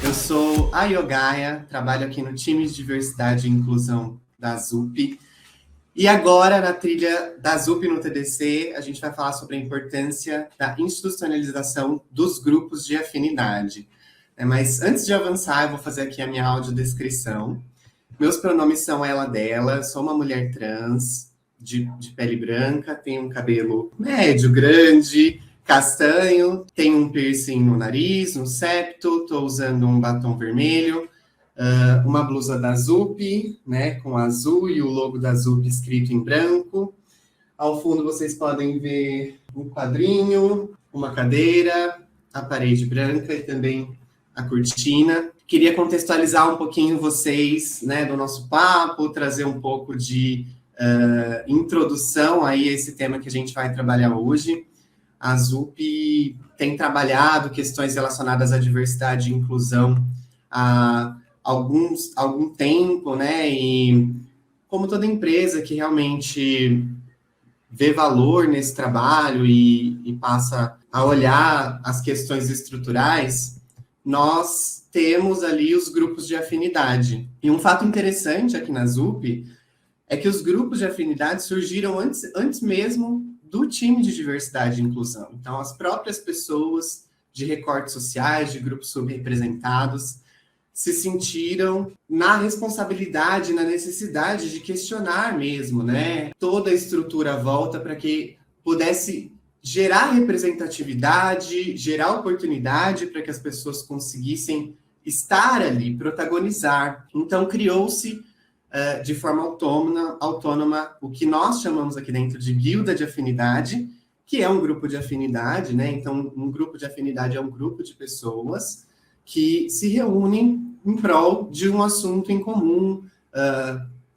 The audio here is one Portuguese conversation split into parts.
Eu sou a Yogaya, trabalho aqui no time de diversidade e inclusão da ZUP. E agora, na trilha da ZUP no TDC, a gente vai falar sobre a importância da institucionalização dos grupos de afinidade. Mas antes de avançar, eu vou fazer aqui a minha audiodescrição. Meus pronomes são ela, dela, sou uma mulher trans, de pele branca, tenho um cabelo médio, grande, castanho, tenho um piercing no nariz, no septo, estou usando um batom vermelho, uma blusa da ZUP, né, com azul e o logo da ZUP escrito em branco. Ao fundo vocês podem ver um quadrinho, uma cadeira, a parede branca e também a cortina. Queria contextualizar um pouquinho vocês, né, do nosso papo, trazer um pouco de introdução aí a esse tema que a gente vai trabalhar hoje. A ZUP tem trabalhado questões relacionadas à diversidade e inclusão há algum tempo, né? E como toda empresa que realmente vê valor nesse trabalho e passa a olhar as questões estruturais, nós temos ali os grupos de afinidade. E um fato interessante aqui na ZUP é que os grupos de afinidade surgiram antes mesmo do time de diversidade e inclusão. Então, as próprias pessoas de recortes sociais, de grupos subrepresentados, se sentiram na responsabilidade, na necessidade de questionar mesmo, né? Toda a estrutura volta para que pudesse gerar representatividade, gerar oportunidade para que as pessoas conseguissem estar ali, protagonizar. Então, criou-se de forma autônoma o que nós chamamos aqui dentro de guilda de afinidade, que é um grupo de afinidade, né? Então, um grupo de afinidade é um grupo de pessoas que se reúnem em prol de um assunto em comum,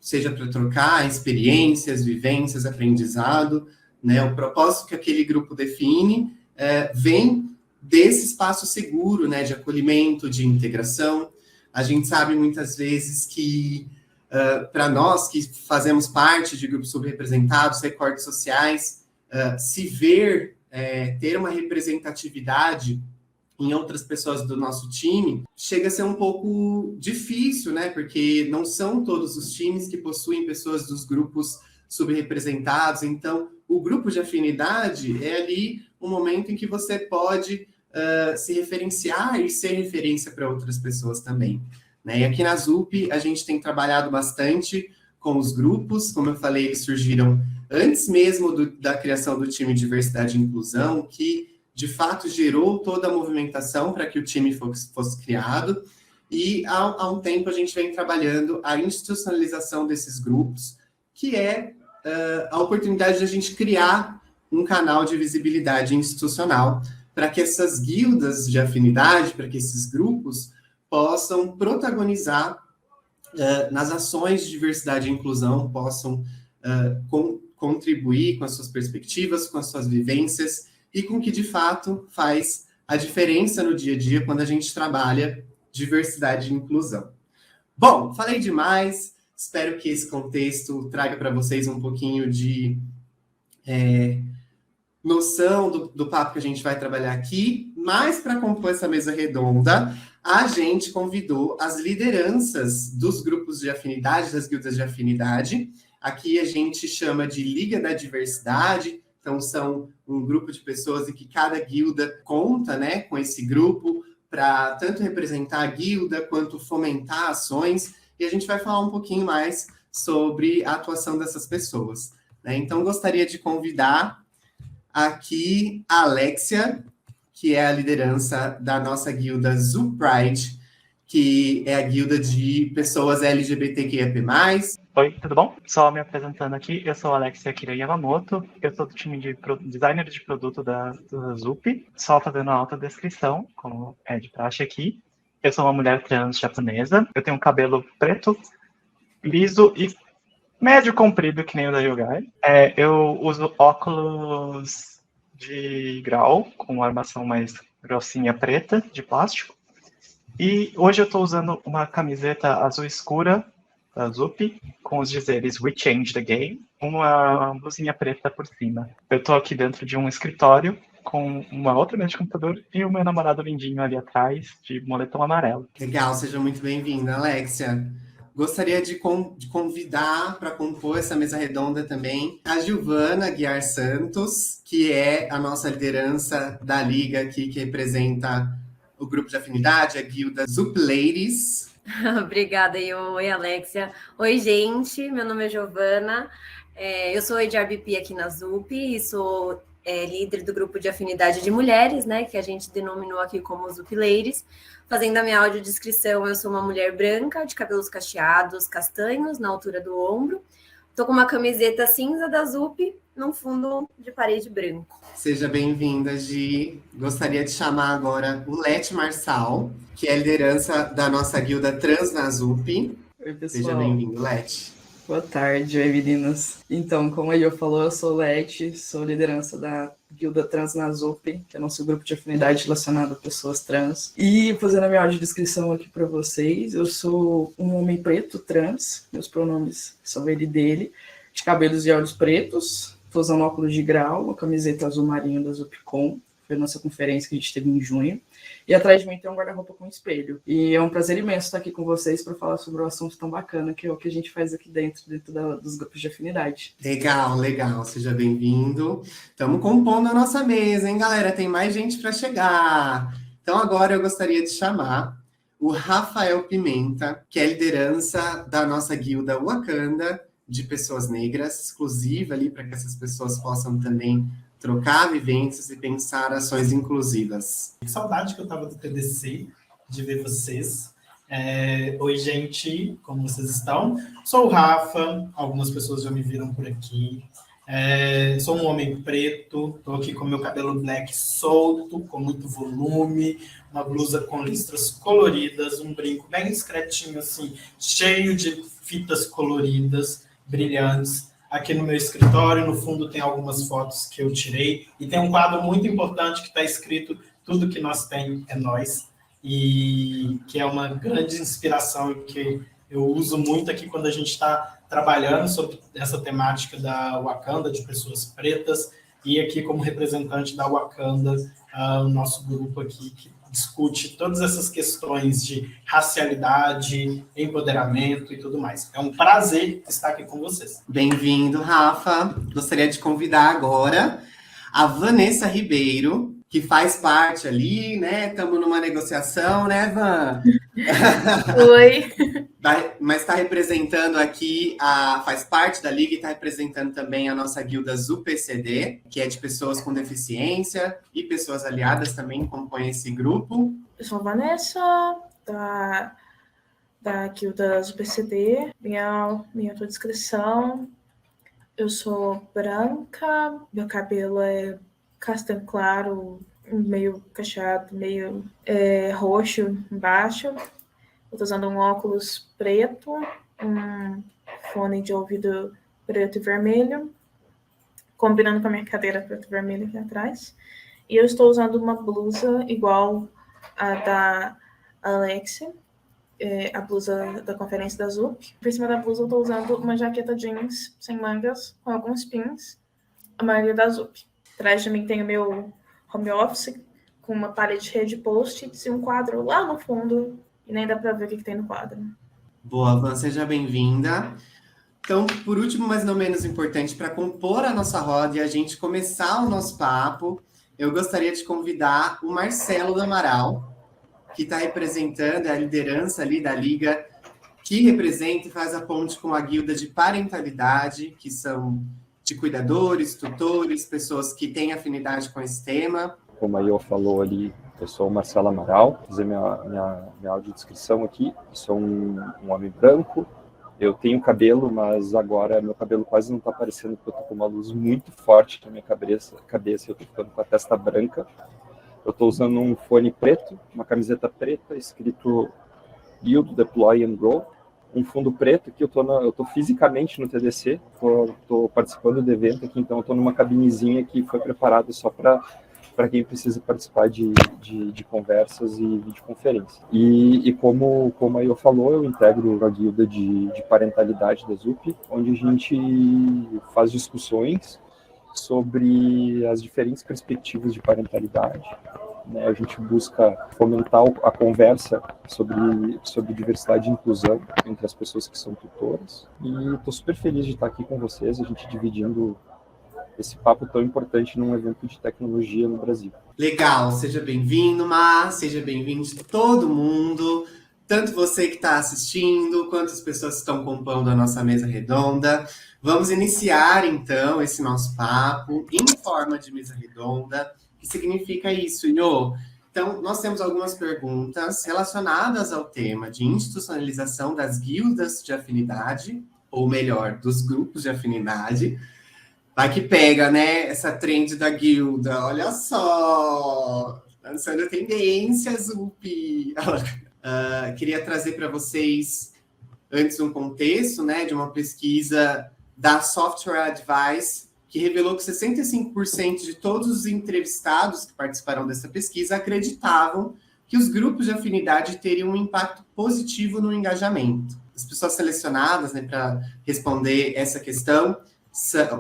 seja para trocar experiências, vivências, aprendizado, né? O propósito que aquele grupo define vem desse espaço seguro, né? De acolhimento, de integração. A gente sabe muitas vezes que para nós que fazemos parte de grupos subrepresentados, recortes sociais, se ver, ter uma representatividade em outras pessoas do nosso time, chega a ser um pouco difícil, né? Porque não são todos os times que possuem pessoas dos grupos subrepresentados. Então, o grupo de afinidade é ali um momento em que você pode se referenciar e ser referência para outras pessoas também. Né? E aqui na ZUP a gente tem trabalhado bastante com os grupos, como eu falei, eles surgiram antes mesmo da criação do time de diversidade e inclusão, que de fato gerou toda a movimentação para que o time fosse criado, e há um tempo a gente vem trabalhando a institucionalização desses grupos, que é a oportunidade de a gente criar um canal de visibilidade institucional para que essas guildas de afinidade, para que esses grupos possam protagonizar nas ações de diversidade e inclusão, possam contribuir com as suas perspectivas, com as suas vivências e com o que, de fato, faz a diferença no dia a dia quando a gente trabalha diversidade e inclusão. Bom, falei demais, espero que esse contexto traga para vocês um pouquinho de noção do papo que a gente vai trabalhar aqui, mas para compor essa mesa redonda, a gente convidou as lideranças dos grupos de afinidade, das guildas de afinidade. Aqui a gente chama de Liga da Diversidade, então são um grupo de pessoas em que cada guilda conta, né, com esse grupo para tanto representar a guilda quanto fomentar ações, e a gente vai falar um pouquinho mais sobre a atuação dessas pessoas. Né? Então, gostaria de convidar aqui a Alexia, que é a liderança da nossa guilda ZUP Pride, que é a guilda de pessoas LGBTQIA+. Oi, tudo bom? Só me apresentando aqui, eu sou Alexia Akira Yamamoto, eu sou do time de designer de produto da ZUP, só fazendo a autodescrição, como é de praxe aqui. Eu sou uma mulher trans japonesa, eu tenho um cabelo preto, liso e médio comprido, que nem o da Yogai. Eu uso óculos de grau, com armação mais grossinha preta, de plástico. E hoje eu estou usando uma camiseta azul escura, da ZUP, com os dizeres We Change the Game, uma blusinha preta por cima. Eu estou aqui dentro de um escritório, com uma outra mesa de computador e o meu namorado lindinho ali atrás, de moletom amarelo. Legal, seja muito bem-vinda, Alexia. Gostaria de convidar para compor essa mesa redonda também a Giovana Guiar Santos, que é a nossa liderança da Liga aqui, que representa o grupo de afinidade, a guilda Zup Ladies. Obrigada, oi, Alexia. Oi, gente, meu nome é Giovana, eu sou HRBP aqui na Zup e sou líder do grupo de afinidade de mulheres, né, que a gente denominou aqui como Zup Ladies. Fazendo a minha audiodescrição, eu sou uma mulher branca, de cabelos cacheados, castanhos, na altura do ombro. Tô com uma camiseta cinza da Zup, num fundo de parede branco. Seja bem-vinda, Gi. Gostaria de chamar agora o Lete Marçal, que é a liderança da nossa guilda Trans na Zup. Oi, pessoal. Seja bem-vindo, Lete. Boa tarde, oi, meninas. Então, como a Jo falou, eu sou Lete, sou liderança da guilda Trans na Zup, que é nosso grupo de afinidade relacionado a pessoas trans. E fazendo a minha audiodescrição aqui para vocês, eu sou um homem preto trans, meus pronomes são ele e dele, de cabelos e olhos pretos, tô usando óculos de grau, uma camiseta azul marinho da Zupcom, foi a nossa conferência que a gente teve em junho. E atrás de mim tem um guarda-roupa com espelho. E é um prazer imenso estar aqui com vocês para falar sobre um assunto tão bacana que é o que a gente faz aqui dentro dos grupos de afinidade. Legal, legal. Seja bem-vindo. Estamos compondo a nossa mesa, hein, galera? Tem mais gente para chegar. Então agora eu gostaria de chamar o Rafael Pimenta, que é a liderança da nossa guilda Wakanda de pessoas negras, exclusiva ali para que essas pessoas possam também trocar vivências e pensar ações inclusivas. Que saudade que eu tava do TDC, de ver vocês. Oi, gente, como vocês estão? Sou o Rafa, algumas pessoas já me viram por aqui. Sou um homem preto, estou aqui com meu cabelo black solto, com muito volume, uma blusa com listras coloridas, um brinco bem discretinho, assim, cheio de fitas coloridas, brilhantes. Aqui no meu escritório, no fundo, tem algumas fotos que eu tirei. E tem um quadro muito importante que está escrito Tudo que nós tem é nós. E que é uma grande inspiração que eu uso muito aqui quando a gente está trabalhando sobre essa temática da Wakanda, de pessoas pretas. E aqui, como representante da Wakanda, o nosso grupo aqui, que discute todas essas questões de racialidade, empoderamento e tudo mais. É um prazer estar aqui com vocês. Bem-vindo, Rafa. Gostaria de convidar agora a Vanessa Ribeiro, que faz parte ali, né? Estamos numa negociação, né, Van? Oi. Mas está representando aqui, faz parte da Liga e está representando também a nossa guilda ZUPCD, que é de pessoas com deficiência e pessoas aliadas também compõem esse grupo. Eu sou a Vanessa, da guilda ZUPCD, minha autodescrição. Eu sou branca, meu cabelo é castanho claro, meio cacheado, meio roxo embaixo. Eu tô usando um óculos preto, um fone de ouvido preto e vermelho, combinando com a minha cadeira preto e vermelho aqui atrás. E eu estou usando uma blusa igual a da Alexia, a blusa da conferência da Zup. Por cima da blusa eu estou usando uma jaqueta jeans sem mangas, com alguns pins, a maioria da Zup. Atrás de mim tem o meu home office, com uma parede cheia de post-its e um quadro lá no fundo, e nem dá para ver o que tem no quadro. Boa, Van, seja bem-vinda. Então, por último, mas não menos importante, para compor a nossa roda e a gente começar o nosso papo, eu gostaria de convidar o Marcelo do Amaral, que está representando a liderança ali da Liga, que representa e faz a ponte com a guilda de parentalidade, que são de cuidadores, tutores, pessoas que têm afinidade com esse tema. Como a Iô falou ali, eu sou o Marcelo Amaral, vou fazer minha audiodescrição aqui. Eu sou um homem branco, eu tenho cabelo, mas agora meu cabelo quase não está aparecendo porque eu estou com uma luz muito forte na minha cabeça e eu estou ficando com a testa branca. Eu estou usando um fone preto, uma camiseta preta, escrito Build, Deploy and Grow. Um fundo preto, que eu tô fisicamente no TDC, tô participando do evento aqui, então eu tô numa cabinezinha que foi preparada só para quem precisa participar de conversas e videoconferência. E como a Iô falou, eu integro a guilda de parentalidade da ZUP, onde a gente faz discussões sobre as diferentes perspectivas de parentalidade. Né? A gente busca fomentar a conversa sobre diversidade e inclusão entre as pessoas que são tutoras. E estou super feliz de estar aqui com vocês, a gente dividindo esse papo tão importante num evento de tecnologia no Brasil. Legal, seja bem-vindo, Mar, seja bem-vindo todo mundo, tanto você que está assistindo, quanto as pessoas que estão compondo a nossa mesa redonda. Vamos iniciar, então, esse nosso papo em forma de mesa redonda. O que significa isso, Inho? Então, nós temos algumas perguntas relacionadas ao tema de institucionalização das guildas de afinidade, ou melhor, dos grupos de afinidade. Vai que pega, né? Essa trend da guilda. Olha só! Lançando tendências, Zupi! Queria trazer para vocês, antes, um contexto, né, de uma pesquisa da Software Advice, que revelou que 65% de todos os entrevistados que participaram dessa pesquisa acreditavam que os grupos de afinidade teriam um impacto positivo no engajamento. As pessoas selecionadas, né, para responder essa questão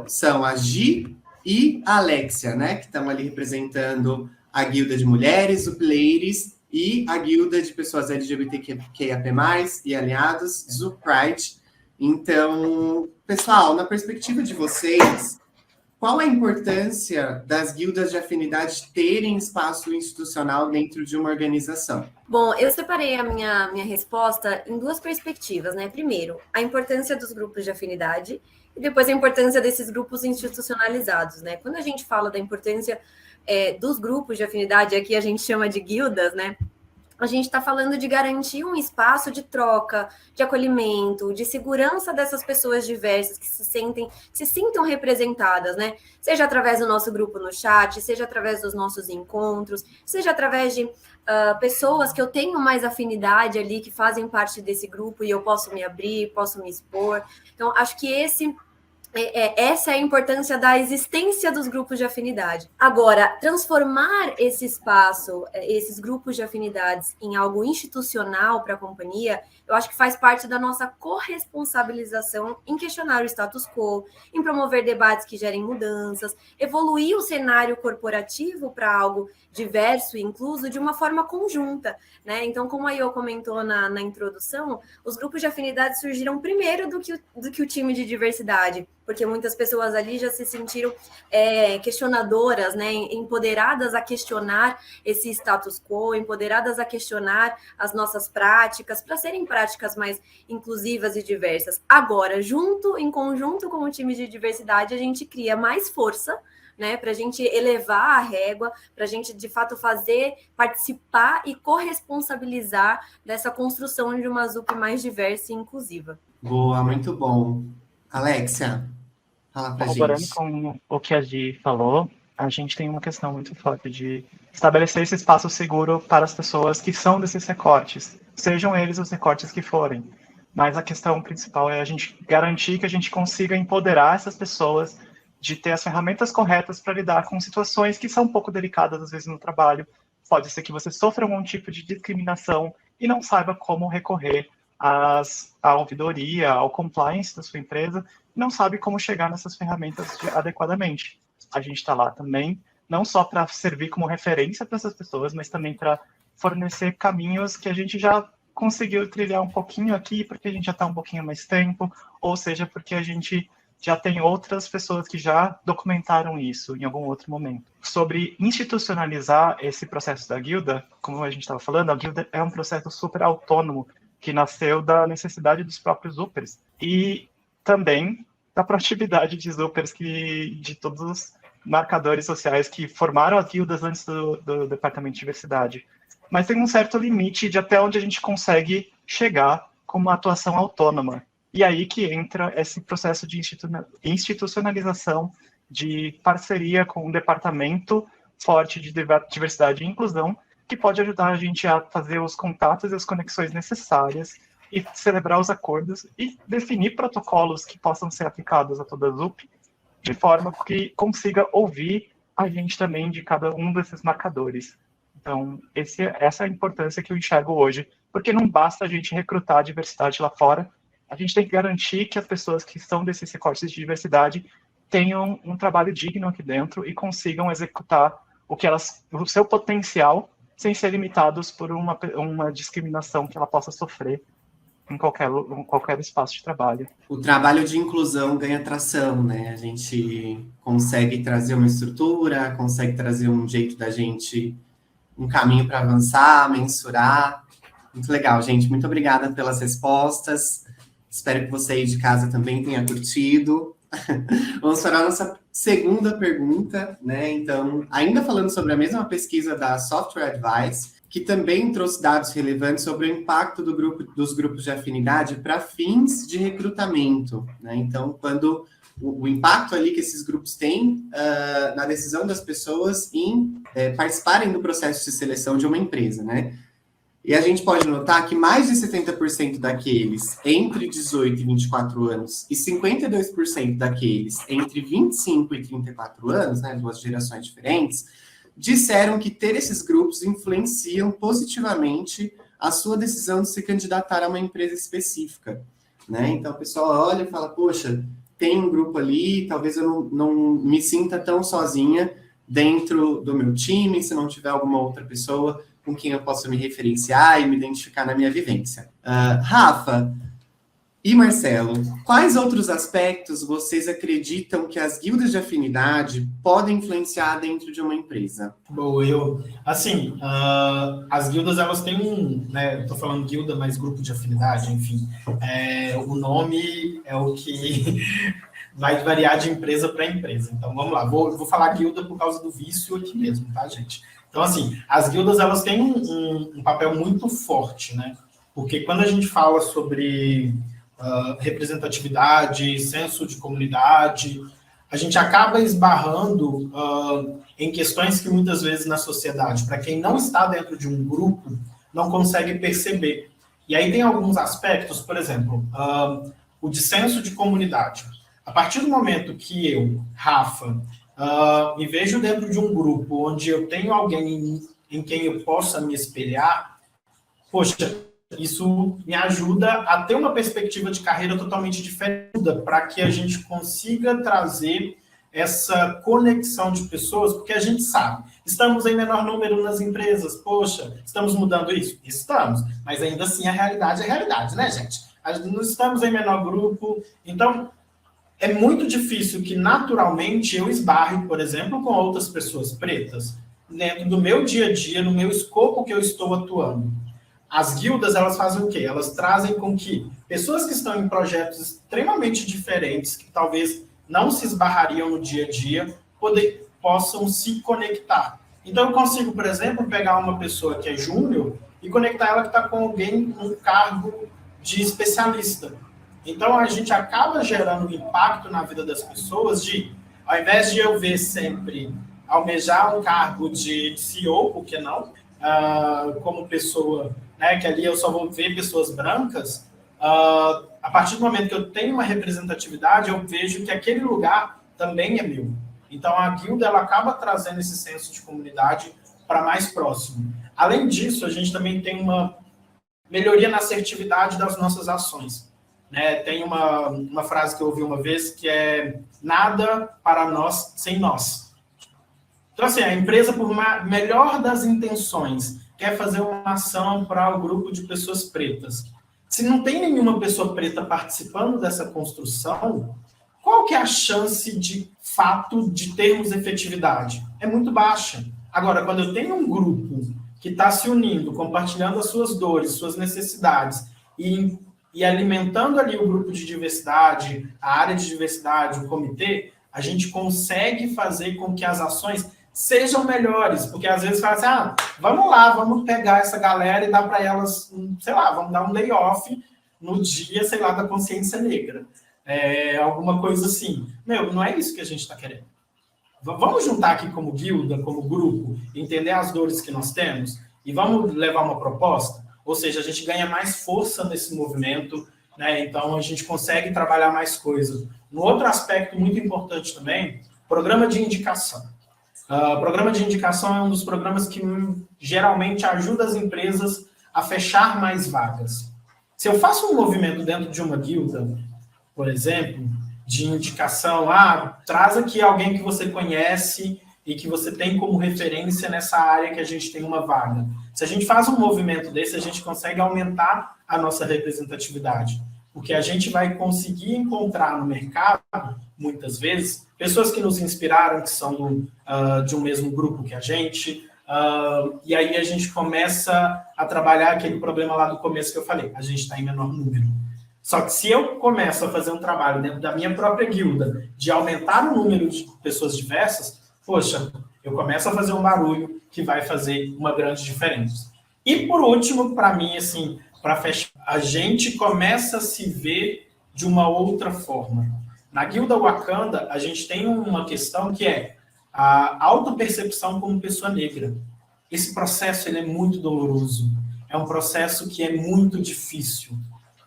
são a Gi e a Alexia, né, que estão ali representando a guilda de mulheres, o Pleiris, e a guilda de pessoas LGBTQIAP+, e aliados, Zupride. Então, pessoal, na perspectiva de vocês, qual a importância das guildas de afinidade terem espaço institucional dentro de uma organização? Bom, eu separei a minha resposta em duas perspectivas, né? Primeiro, a importância dos grupos de afinidade e depois a importância desses grupos institucionalizados, né? Quando a gente fala da importância dos grupos de afinidade, aqui a gente chama de guildas, né? A gente está falando de garantir um espaço de troca, de acolhimento, de segurança dessas pessoas diversas que se sintam representadas, né? Seja através do nosso grupo no chat, seja através dos nossos encontros, seja através de pessoas que eu tenho mais afinidade ali, que fazem parte desse grupo e eu posso me abrir, posso me expor. Então, acho que essa é a importância da existência dos grupos de afinidade. Agora, transformar esse espaço, esses grupos de afinidades, em algo institucional para a companhia, eu acho que faz parte da nossa corresponsabilização em questionar o status quo, em promover debates que gerem mudanças, evoluir o cenário corporativo para algo diverso e incluso de uma forma conjunta, né? Então, como a Io comentou na introdução, os grupos de afinidade surgiram primeiro do que o time de diversidade, porque muitas pessoas ali já se sentiram questionadoras, né? Empoderadas a questionar esse status quo, empoderadas a questionar as nossas práticas, para serem práticas mais inclusivas e diversas. Agora, em conjunto com o time de diversidade, a gente cria mais força, né, para a gente elevar a régua, para a gente, de fato, participar e corresponsabilizar dessa construção de uma ZUP mais diversa e inclusiva. Boa, muito bom. Alexia, fala pra Corroborando gente. com o que a Gi falou, a gente tem uma questão muito forte de estabelecer esse espaço seguro para as pessoas que são desses recortes, sejam eles os recortes que forem. Mas a questão principal é a gente garantir que a gente consiga empoderar essas pessoas de ter as ferramentas corretas para lidar com situações que são um pouco delicadas, às vezes, no trabalho. Pode ser que você sofra algum tipo de discriminação e não saiba como recorrer à ouvidoria, ao compliance da sua empresa, e não sabe como chegar nessas ferramentas adequadamente. A gente está lá também, não só para servir como referência para essas pessoas, mas também para fornecer caminhos que a gente já conseguiu trilhar um pouquinho aqui, porque a gente já está um pouquinho mais tempo, ou seja, porque a gente já tem outras pessoas que já documentaram isso em algum outro momento. Sobre institucionalizar esse processo da guilda, como a gente estava falando, a guilda é um processo super autônomo, que nasceu da necessidade dos próprios Zupers, e também da proatividade de Zupers, de todos os marcadores sociais que formaram as guildas antes do Departamento de Diversidade. Mas tem um certo limite de até onde a gente consegue chegar com uma atuação autônoma. E aí que entra esse processo de institucionalização, de parceria com um departamento forte de diversidade e inclusão, que pode ajudar a gente a fazer os contatos e as conexões necessárias e celebrar os acordos e definir protocolos que possam ser aplicados a toda a ZUP, de forma que consiga ouvir a gente também de cada um desses marcadores. Então, essa é a importância que eu enxergo hoje, porque não basta a gente recrutar a diversidade lá fora, a gente tem que garantir que as pessoas que são desses recortes de diversidade tenham um trabalho digno aqui dentro e consigam executar o seu potencial sem ser limitados por uma discriminação que ela possa sofrer em qualquer espaço de trabalho. O trabalho de inclusão ganha tração, né? A gente consegue trazer uma estrutura, consegue trazer um jeito da gente, um caminho para avançar, mensurar. Muito legal, gente. Muito obrigada pelas respostas. Espero que você aí de casa também tenha curtido. Vamos para a nossa segunda pergunta, né? Então, ainda falando sobre a mesma pesquisa da Software Advice, que também trouxe dados relevantes sobre o impacto dos grupos de afinidade para fins de recrutamento, né? Então, quando o impacto ali que esses grupos têm na decisão das pessoas em participarem do processo de seleção de uma empresa, né? E a gente pode notar que mais de 70% daqueles entre 18 e 24 anos e 52% daqueles entre 25 e 34 anos, né, duas gerações diferentes, disseram que ter esses grupos influenciam positivamente a sua decisão de se candidatar a uma empresa específica, né? Então, o pessoal olha e fala, poxa, tem um grupo ali, talvez eu não me sinta tão sozinha dentro do meu time, se não tiver alguma outra pessoa com quem eu possa me referenciar e me identificar na minha vivência. Rafa e Marcelo, quais outros aspectos vocês acreditam que as guildas de afinidade podem influenciar dentro de uma empresa? Bom, as guildas, elas têm né, eu tô falando guilda, mas grupo de afinidade, enfim, o nome é o que vai variar de empresa para empresa. Então, vamos lá, vou falar guilda por causa do vício aqui mesmo, tá, gente? Então, assim, as guildas, elas têm um papel muito forte, né? Porque quando a gente fala sobre representatividade, senso de comunidade, a gente acaba esbarrando em questões que muitas vezes na sociedade, para quem não está dentro de um grupo, não consegue perceber. E aí tem alguns aspectos, por exemplo, o de senso de comunidade. A partir do momento que eu, Rafa, me vejo dentro de um grupo onde eu tenho alguém em quem eu possa me espelhar, poxa, isso me ajuda a ter uma perspectiva de carreira totalmente diferente, para que a gente consiga trazer essa conexão de pessoas, porque a gente sabe, estamos em menor número nas empresas, poxa, estamos mudando isso? Estamos, mas ainda assim a realidade é realidade, né, gente? Não estamos em menor grupo, então é muito difícil que naturalmente eu esbarre, por exemplo, com outras pessoas pretas, dentro do meu dia a dia, no meu escopo que eu estou atuando. As guildas, elas fazem o quê? Elas trazem com que pessoas que estão em projetos extremamente diferentes, que talvez não se esbarrariam no dia a dia, possam se conectar. Então, eu consigo, por exemplo, pegar uma pessoa que é júnior e conectar ela que está com alguém num cargo de especialista. Então, a gente acaba gerando um impacto na vida das pessoas de, ao invés de eu ver sempre almejar um cargo de CEO, por que não? Como pessoa, né, que ali eu só vou ver pessoas brancas, a partir do momento que eu tenho uma representatividade, eu vejo que aquele lugar também é meu. Então, a guilda, ela acaba trazendo esse senso de comunidade para mais próximo. Além disso, a gente também tem uma melhoria na assertividade das nossas ações. Né? Tem uma frase que eu ouvi uma vez que é nada para nós sem nós. Então, assim, a empresa, por melhor das intenções, quer fazer uma ação para o grupo de pessoas pretas. Se não tem nenhuma pessoa preta participando dessa construção, qual que é a chance de fato de termos efetividade? É muito baixa. Agora, quando eu tenho um grupo que está se unindo, compartilhando as suas dores, suas necessidades e alimentando ali o grupo de diversidade, a área de diversidade, o comitê, a gente consegue fazer com que as ações sejam melhores, porque às vezes fala assim, vamos lá, vamos pegar essa galera e dar para elas, sei lá, vamos dar um layoff no dia, sei lá, da consciência negra. Alguma coisa assim. Não é isso que a gente está querendo. Vamos juntar aqui como guilda, como grupo, entender as dores que nós temos e vamos levar uma proposta? Ou seja, a gente ganha mais força nesse movimento, né? Então a gente consegue trabalhar mais coisas. Um outro aspecto muito importante também, programa de indicação. Programa de indicação é um dos programas que geralmente ajuda as empresas a fechar mais vagas. Se eu faço um movimento dentro de uma guilda, por exemplo, de indicação, traz aqui alguém que você conhece e que você tem como referência nessa área que a gente tem uma vaga. Se a gente faz um movimento desse, a gente consegue aumentar a nossa representatividade, porque a gente vai conseguir encontrar no mercado, muitas vezes, pessoas que nos inspiraram, que são de um mesmo grupo que a gente, e aí a gente começa a trabalhar aquele problema lá do começo que eu falei, a gente está em menor número. Só que se eu começo a fazer um trabalho dentro da minha própria guilda, de aumentar o número de pessoas diversas, poxa, eu começo a fazer um barulho que vai fazer uma grande diferença. E por último, para mim, assim, para fechar, a gente começa a se ver de uma outra forma. Na Guilda Wakanda, a gente tem uma questão que é a autopercepção como pessoa negra. Esse processo ele é muito doloroso. É um processo que é muito difícil.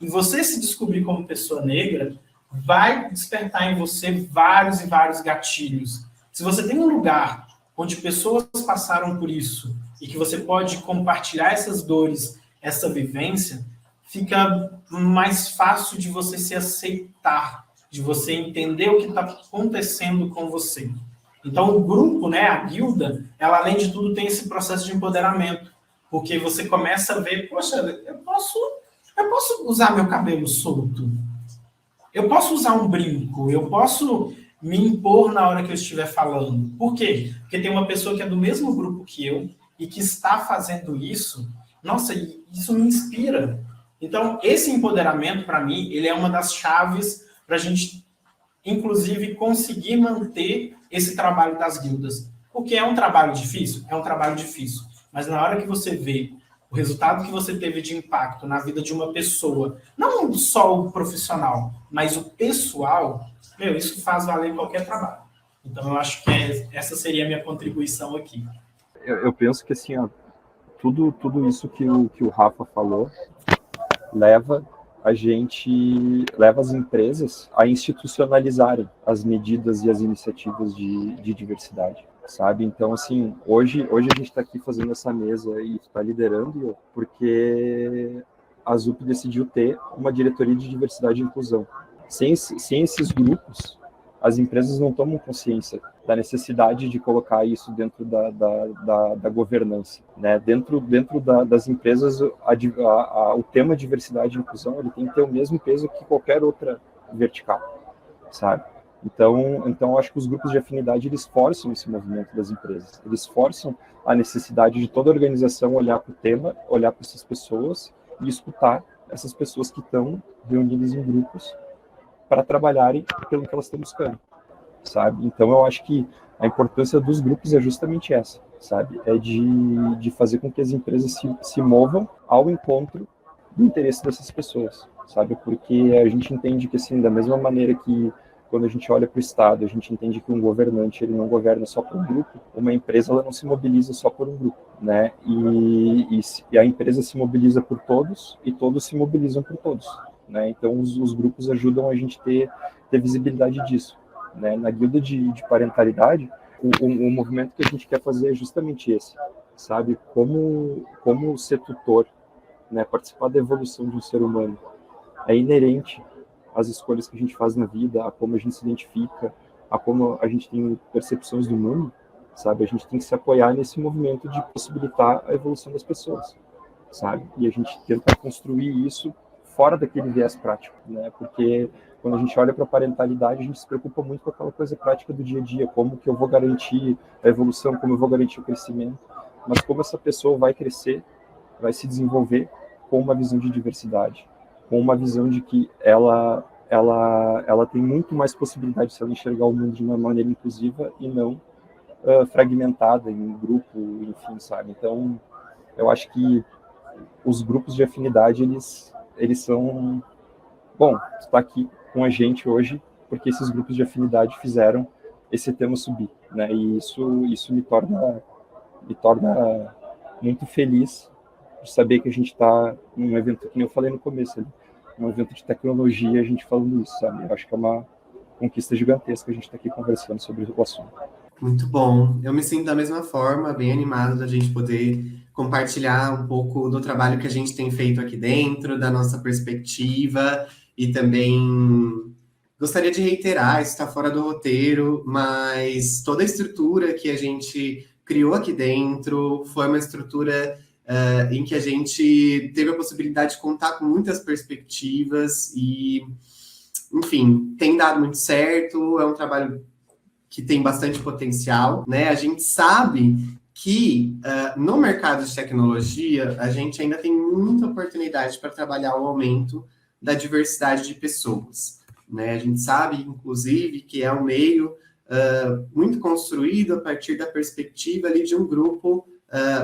E você se descobrir como pessoa negra vai despertar em você vários e vários gatilhos. Se você tem um lugar onde pessoas passaram por isso e que você pode compartilhar essas dores, essa vivência, fica mais fácil de você se aceitar, de você entender o que está acontecendo com você. Então, o grupo, né, a guilda, ela, além de tudo, tem esse processo de empoderamento, porque você começa a ver, poxa, eu posso usar meu cabelo solto, eu posso usar um brinco, eu posso me impor na hora que eu estiver falando. Por quê? Porque tem uma pessoa que é do mesmo grupo que eu e que está fazendo isso. Nossa, isso me inspira. Então, esse empoderamento, para mim, ele é uma das chaves para a gente, inclusive, conseguir manter esse trabalho das guildas. Porque é um trabalho difícil? É um trabalho difícil. Mas na hora que você vê o resultado que você teve de impacto na vida de uma pessoa, não só o profissional, mas o pessoal, isso faz valer qualquer trabalho. Então, eu acho que essa seria a minha contribuição aqui. Eu penso que, assim, tudo isso que o Rafa falou leva as empresas a institucionalizarem as medidas e as iniciativas de diversidade, sabe? Então, assim, hoje a gente está aqui fazendo essa mesa e está liderando porque a ZUP decidiu ter uma diretoria de diversidade e inclusão. Sem esses grupos, as empresas não tomam consciência da necessidade de colocar isso dentro da governança, né? Dentro das empresas, o tema diversidade e inclusão ele tem que ter o mesmo peso que qualquer outra vertical, sabe? Então acho que os grupos de afinidade eles forçam esse movimento das empresas, eles forçam a necessidade de toda organização olhar para o tema, olhar para essas pessoas e escutar essas pessoas que estão reunidas em grupos para trabalharem pelo que elas estão buscando, sabe? Então, eu acho que a importância dos grupos é justamente essa, sabe? É de fazer com que as empresas se movam ao encontro do interesse dessas pessoas, sabe? Porque a gente entende que, assim, da mesma maneira que quando a gente olha para o Estado, a gente entende que um governante ele não governa só por um grupo, uma empresa ela não se mobiliza só por um grupo, né? E a empresa se mobiliza por todos e todos se mobilizam por todos, né? Então, os grupos ajudam a gente ter visibilidade disso, né? Na guilda de parentalidade, o movimento que a gente quer fazer é justamente esse, sabe? Como ser tutor, né? Participar da evolução de um ser humano é inerente às escolhas que a gente faz na vida, a como a gente se identifica, a como a gente tem percepções do mundo, sabe? A gente tem que se apoiar nesse movimento de possibilitar a evolução das pessoas, sabe? E a gente tenta construir isso fora daquele viés prático, né? Porque quando a gente olha para a parentalidade, a gente se preocupa muito com aquela coisa prática do dia a dia, como que eu vou garantir a evolução, como eu vou garantir o crescimento, mas como essa pessoa vai crescer, vai se desenvolver com uma visão de diversidade, com uma visão de que ela tem muito mais possibilidade se ela enxergar o mundo de uma maneira inclusiva e não fragmentada em um grupo, enfim, sabe? Então, eu acho que os grupos de afinidade, eles são... Bom, tu tá aqui com a gente hoje porque esses grupos de afinidade fizeram esse tema subir, né? E isso me torna muito feliz de saber que a gente está num evento, que eu falei no começo, ali, um evento de tecnologia, a gente falando isso, sabe? Eu acho que é uma conquista gigantesca a gente estar aqui conversando sobre o assunto. Muito bom. Eu me sinto da mesma forma, bem animado da gente poder compartilhar um pouco do trabalho que a gente tem feito aqui dentro, da nossa perspectiva, e também gostaria de reiterar, isso está fora do roteiro, mas toda a estrutura que a gente criou aqui dentro foi uma estrutura em que a gente teve a possibilidade de contar com muitas perspectivas e, enfim, tem dado muito certo, é um trabalho que tem bastante potencial, né? A gente sabe que no mercado de tecnologia, a gente ainda tem muita oportunidade para trabalhar o aumento da diversidade de pessoas, né? A gente sabe, inclusive, que é um meio muito construído a partir da perspectiva ali de um grupo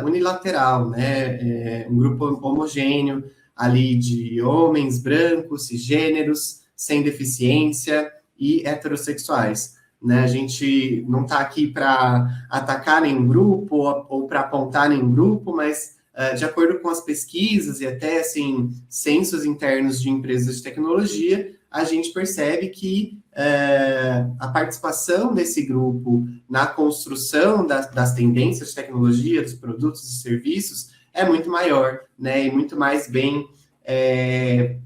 unilateral, né? Um grupo homogêneo ali de homens brancos, cisgêneros, sem deficiência e heterossexuais, né? A gente não está aqui para atacar nenhum grupo ou para apontar nenhum grupo, mas de acordo com as pesquisas e até assim, censos internos de empresas de tecnologia, a gente percebe que a participação desse grupo na construção das tendências de tecnologia, dos produtos e serviços, é muito maior, né? E muito mais bem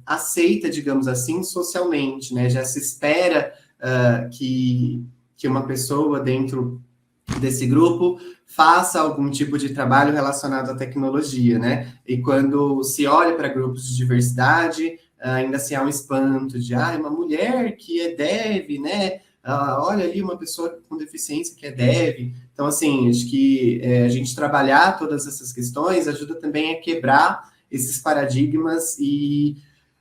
aceita, digamos assim, socialmente, né? Já se espera que uma pessoa dentro desse grupo faça algum tipo de trabalho relacionado à tecnologia, né? E quando se olha para grupos de diversidade, ainda assim há um espanto de uma mulher que é dev, né? Olha ali uma pessoa com deficiência que é dev. Então, assim, acho que a gente trabalhar todas essas questões ajuda também a quebrar esses paradigmas e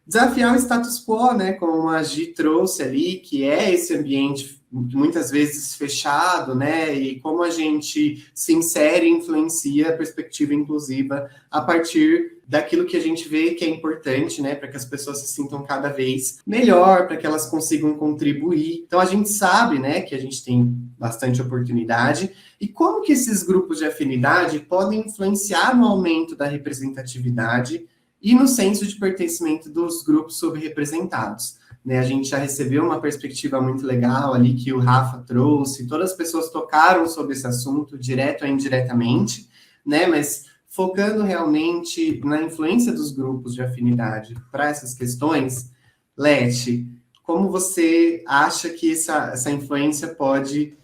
desafiar o status quo, né? Como a Gi trouxe ali, que é esse ambiente muitas vezes fechado, né? E como a gente se insere e influencia a perspectiva inclusiva a partir daquilo que a gente vê que é importante, né? Para que as pessoas se sintam cada vez melhor, para que elas consigam contribuir. Então, a gente sabe, né, que a gente tem bastante oportunidade. E como que esses grupos de afinidade podem influenciar no aumento da representatividade e no senso de pertencimento dos grupos subrepresentados, né? A gente já recebeu uma perspectiva muito legal ali que o Rafa trouxe, todas as pessoas tocaram sobre esse assunto, direto ou indiretamente, né? Mas focando realmente na influência dos grupos de afinidade para essas questões, Leti, como você acha que essa influência pode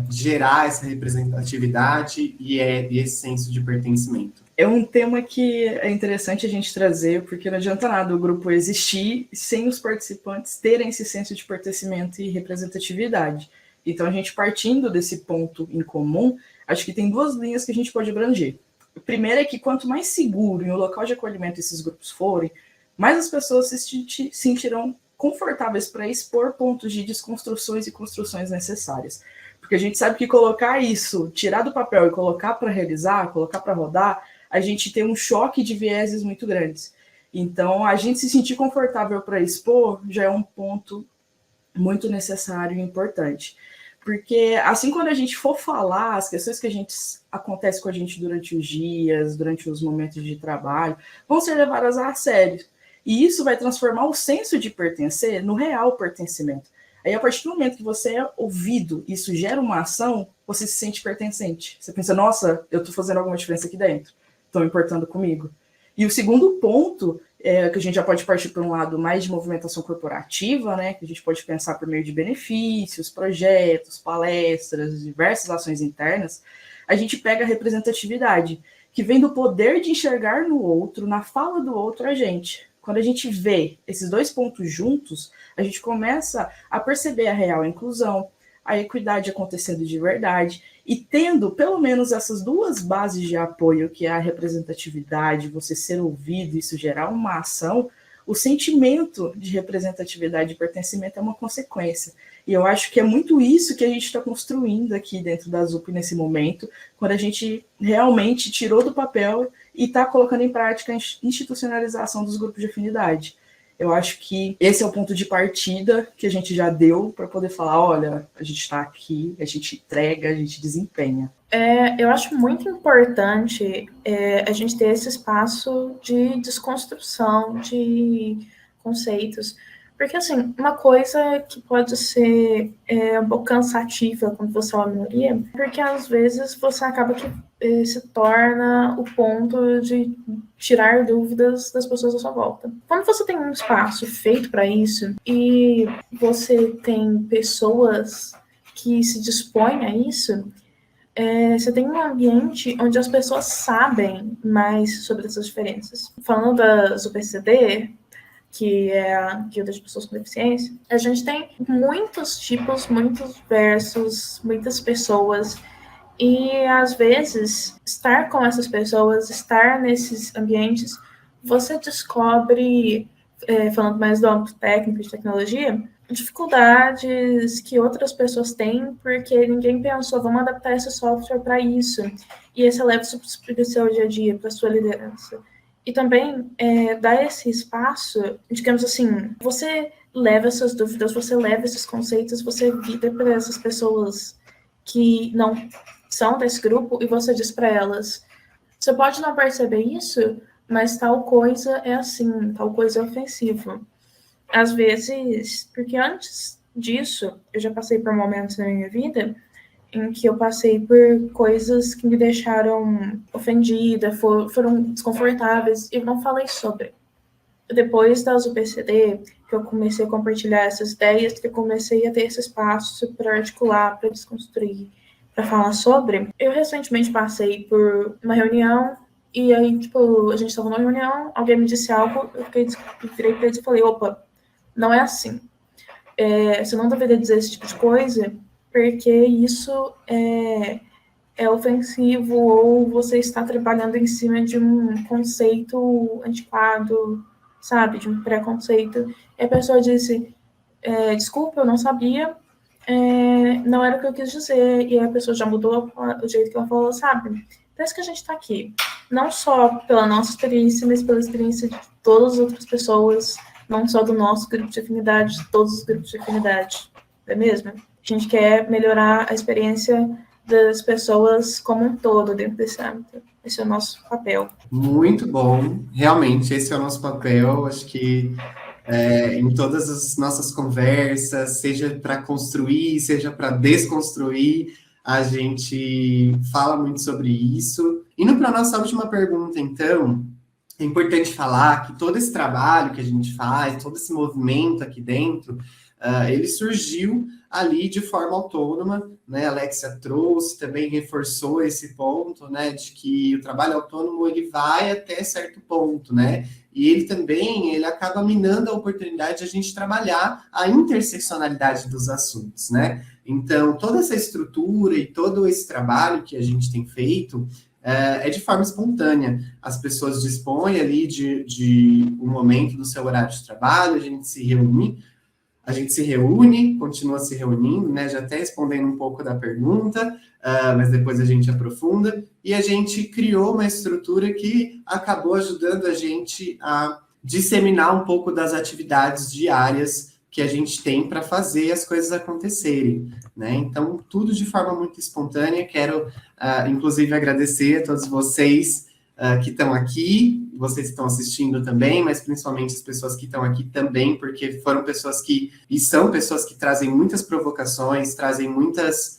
gerar essa representatividade e esse senso de pertencimento? É um tema que é interessante a gente trazer, porque não adianta nada o grupo existir sem os participantes terem esse senso de pertencimento e representatividade. Então, a gente partindo desse ponto em comum, acho que tem duas linhas que a gente pode abranger. A primeira é que quanto mais seguro em um local de acolhimento esses grupos forem, mais as pessoas se sentirão confortáveis para expor pontos de desconstruções e construções necessárias. Porque a gente sabe que colocar isso, tirar do papel e colocar para realizar, colocar para rodar, a gente tem um choque de vieses muito grandes. Então, a gente se sentir confortável para expor já é um ponto muito necessário e importante. Porque, assim, quando a gente for falar, as questões que acontecem com a gente durante os dias, durante os momentos de trabalho, vão ser levadas a sério. E isso vai transformar o senso de pertencer no real pertencimento. Aí, a partir do momento que você é ouvido, isso gera uma ação, você se sente pertencente. Você pensa, nossa, eu estou fazendo alguma diferença aqui dentro. Estão importando comigo. E o segundo ponto, que a gente já pode partir para um lado mais de movimentação corporativa, né, que a gente pode pensar por meio de benefícios, projetos, palestras, diversas ações internas, a gente pega a representatividade, que vem do poder de enxergar no outro, na fala do outro, a gente. Quando a gente vê esses dois pontos juntos, a gente começa a perceber a real inclusão, a equidade acontecendo de verdade, e tendo pelo menos essas duas bases de apoio, que é a representatividade, você ser ouvido, isso gerar uma ação, o sentimento de representatividade e pertencimento é uma consequência. E eu acho que é muito isso que a gente está construindo aqui dentro da ZUP nesse momento, quando a gente realmente tirou do papel e está colocando em prática a institucionalização dos grupos de afinidade. Eu acho que esse é o ponto de partida que a gente já deu para poder falar, olha, a gente está aqui, a gente entrega, a gente desempenha. Eu acho muito importante a gente ter esse espaço de desconstrução de conceitos, Porque, assim, uma coisa que pode ser um pouco cansativa quando você é uma minoria, porque às vezes você acaba que se torna o ponto de tirar dúvidas das pessoas à sua volta. Quando você tem um espaço feito para isso e você tem pessoas que se dispõem a isso, você tem um ambiente onde as pessoas sabem mais sobre essas diferenças. Falando das UPCD, que é a Guilda de Pessoas com Deficiência, a gente tem muitos tipos, muitos versos, muitas pessoas, e às vezes estar com essas pessoas, estar nesses ambientes, você descobre, falando mais do âmbito técnico de tecnologia, dificuldades que outras pessoas têm, porque ninguém pensou, vamos adaptar esse software para isso, e esse leva isso para o seu dia a dia, para a sua liderança. E também dar esse espaço, digamos assim, você leva essas dúvidas, você leva esses conceitos, você vira para essas pessoas que não são desse grupo e você diz para elas, você pode não perceber isso, mas tal coisa é assim, tal coisa é ofensivo. Às vezes, porque antes disso, eu já passei por momentos na minha vida em que eu passei por coisas que me deixaram ofendida, foram desconfortáveis, e eu não falei sobre. Depois das UPCD, que eu comecei a compartilhar essas ideias, que eu comecei a ter esse espaço para articular, para desconstruir, para falar sobre, eu recentemente passei por uma reunião, e aí, tipo, a gente estava numa reunião, alguém me disse algo, eu virei para eles e falei, opa, não é assim. Você não deveria dizer esse tipo de coisa, porque isso é ofensivo, ou você está trabalhando em cima de um conceito antiquado, sabe, de um preconceito. E a pessoa disse, desculpa, eu não sabia, não era o que eu quis dizer, e a pessoa já mudou o jeito que ela falou, sabe? Parece que a gente está aqui, não só pela nossa experiência, mas pela experiência de todas as outras pessoas, não só do nosso grupo de afinidade, de todos os grupos de afinidade, não é mesmo? A gente quer melhorar a experiência das pessoas como um todo dentro desse âmbito. Esse é o nosso papel. Muito bom. Realmente, esse é o nosso papel. Acho que em todas as nossas conversas, seja para construir, seja para desconstruir, a gente fala muito sobre isso. Indo para a nossa última pergunta, então, é importante falar que todo esse trabalho que a gente faz, todo esse movimento aqui dentro, ele surgiu ali de forma autônoma, né? A Alexia trouxe, também reforçou esse ponto, né, de que o trabalho autônomo ele vai até certo ponto, né? E ele acaba minando a oportunidade de a gente trabalhar a interseccionalidade dos assuntos, né? Então, toda essa estrutura e todo esse trabalho que a gente tem feito é de forma espontânea. As pessoas dispõem ali de um momento do seu horário de trabalho, a gente se reúne, continua se reunindo, né? Já até respondendo um pouco da pergunta, mas depois a gente aprofunda, e a gente criou uma estrutura que acabou ajudando a gente a disseminar um pouco das atividades diárias que a gente tem para fazer as coisas acontecerem, né? Então, tudo de forma muito espontânea. Quero, inclusive, agradecer a todos vocês que estão aqui, vocês que estão assistindo também, mas principalmente as pessoas que estão aqui também, porque foram pessoas e são pessoas que trazem muitas provocações, trazem muitos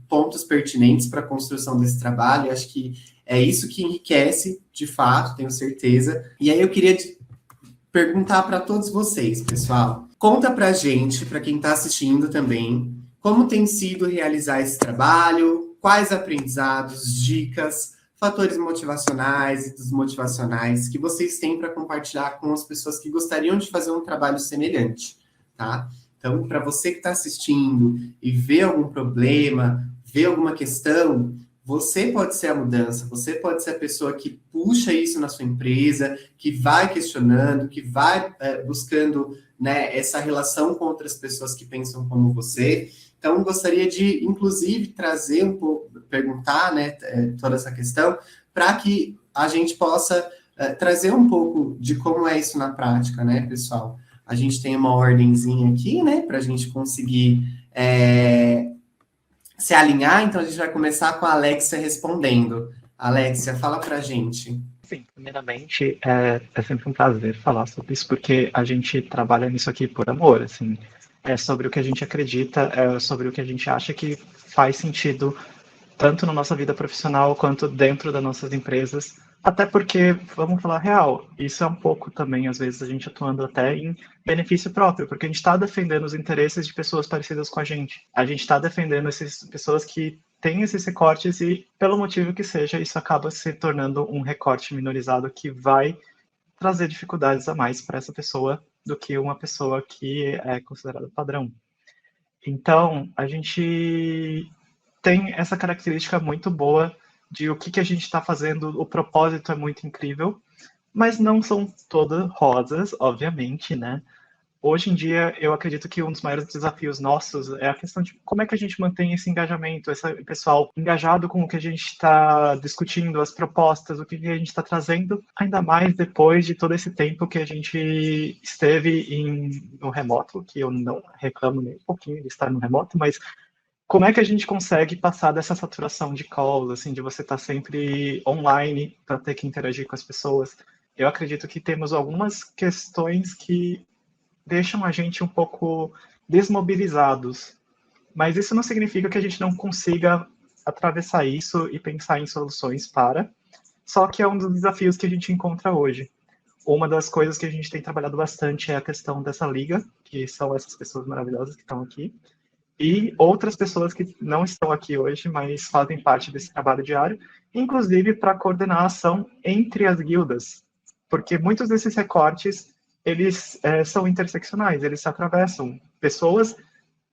pontos pertinentes para a construção desse trabalho. Eu acho que é isso que enriquece, de fato, tenho certeza. E aí eu queria perguntar para todos vocês, pessoal. Conta para a gente, para quem está assistindo também, como tem sido realizar esse trabalho, quais aprendizados, dicas, fatores motivacionais e desmotivacionais que vocês têm para compartilhar com as pessoas que gostariam de fazer um trabalho semelhante, tá? Então, para você que está assistindo e vê algum problema, vê alguma questão, você pode ser a mudança, você pode ser a pessoa que puxa isso na sua empresa, que vai questionando, que vai buscando, né, essa relação com outras pessoas que pensam como você. Então, gostaria de, inclusive, trazer um pouco, perguntar, né, toda essa questão, para que a gente possa trazer um pouco de como é isso na prática, né, pessoal? A gente tem uma ordenzinha aqui, né, para a gente conseguir se alinhar. Então, a gente vai começar com a Alexia respondendo. Alexia, fala para a gente. Sim, primeiramente, é sempre um prazer falar sobre isso, porque a gente trabalha nisso aqui por amor, assim, é sobre o que a gente acredita, é sobre o que a gente acha que faz sentido, tanto na nossa vida profissional quanto dentro das nossas empresas, até porque, vamos falar real, isso é um pouco também, às vezes, a gente atuando até em benefício próprio, porque a gente está defendendo os interesses de pessoas parecidas com a gente está defendendo essas pessoas que têm esses recortes e, pelo motivo que seja, isso acaba se tornando um recorte minorizado que vai trazer dificuldades a mais para essa pessoa do que uma pessoa que é considerada padrão. Então, a gente tem essa característica muito boa de o que a gente está fazendo, o propósito é muito incrível, mas não são todas rosas, obviamente, né? Hoje em dia, eu acredito que um dos maiores desafios nossos é a questão de como é que a gente mantém esse engajamento, esse pessoal engajado com o que a gente está discutindo, as propostas, o que a gente está trazendo, ainda mais depois de todo esse tempo que a gente esteve no remoto, que eu não reclamo nem um pouquinho de estar no remoto, mas como é que a gente consegue passar dessa saturação de calls, assim, de você estar sempre online para ter que interagir com as pessoas? Eu acredito que temos algumas questões que deixam a gente um pouco desmobilizados, mas isso não significa que a gente não consiga atravessar isso e pensar em soluções para, só que é um dos desafios que a gente encontra hoje. Uma das coisas que a gente tem trabalhado bastante é a questão dessa liga, que são essas pessoas maravilhosas que estão aqui, e outras pessoas que não estão aqui hoje, mas fazem parte desse trabalho diário, inclusive para coordenar a ação entre as guildas, porque muitos desses recortes eles são interseccionais, eles se atravessam. Pessoas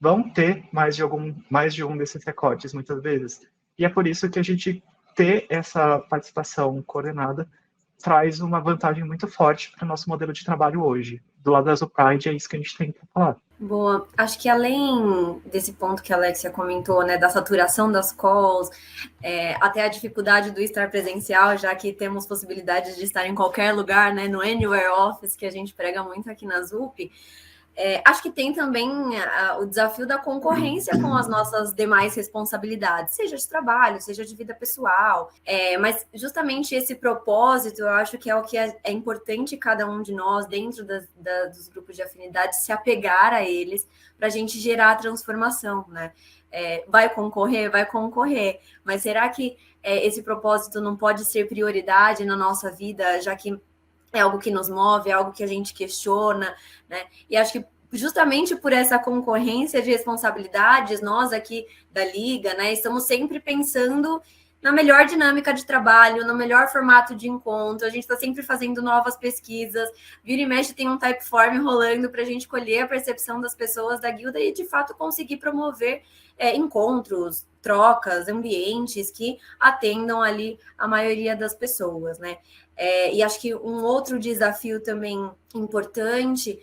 vão ter mais de um desses recortes, muitas vezes. E é por isso que a gente ter essa participação coordenada traz uma vantagem muito forte para o nosso modelo de trabalho hoje. Do lado da Zupride, é isso que a gente tem que falar. Boa. Acho que além desse ponto que a Alexia comentou, né, da saturação das calls, até a dificuldade do estar presencial, já que temos possibilidade de estar em qualquer lugar, né, no Anywhere Office, que a gente prega muito aqui na ZUP, acho que tem também o desafio da concorrência com as nossas demais responsabilidades, seja de trabalho, seja de vida pessoal, mas justamente esse propósito, eu acho que é o que é importante cada um de nós, dentro dos grupos de afinidade, se apegar a eles, para a gente gerar a transformação, né? Vai concorrer, mas será que esse propósito não pode ser prioridade na nossa vida, já que é algo que nos move, é algo que a gente questiona, né? E acho que justamente por essa concorrência de responsabilidades, nós aqui da Liga, né, estamos sempre pensando na melhor dinâmica de trabalho, no melhor formato de encontro, a gente está sempre fazendo novas pesquisas, vira e mexe tem um Typeform rolando para a gente colher a percepção das pessoas da guilda e, de fato, conseguir promover encontros, trocas, ambientes que atendam ali a maioria das pessoas, né? E acho que um outro desafio também importante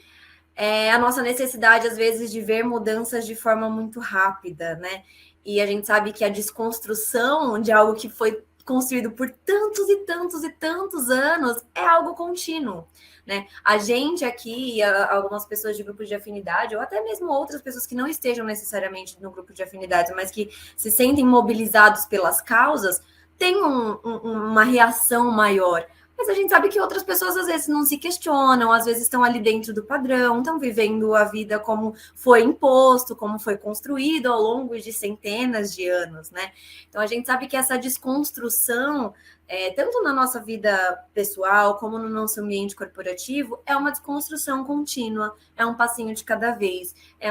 é a nossa necessidade, às vezes, de ver mudanças de forma muito rápida, né? E a gente sabe que a desconstrução de algo que foi construído por tantos e tantos e tantos anos é algo contínuo, né? A gente aqui, algumas pessoas de grupos de afinidade, ou até mesmo outras pessoas que não estejam necessariamente no grupo de afinidade, mas que se sentem mobilizados pelas causas, tem uma reação maior. Mas a gente sabe que outras pessoas às vezes não se questionam, às vezes estão ali dentro do padrão, estão vivendo a vida como foi imposto, como foi construído ao longo de centenas de anos, né? Então a gente sabe que essa desconstrução, tanto na nossa vida pessoal como no nosso ambiente corporativo, é uma desconstrução contínua, é um passinho de cada vez, é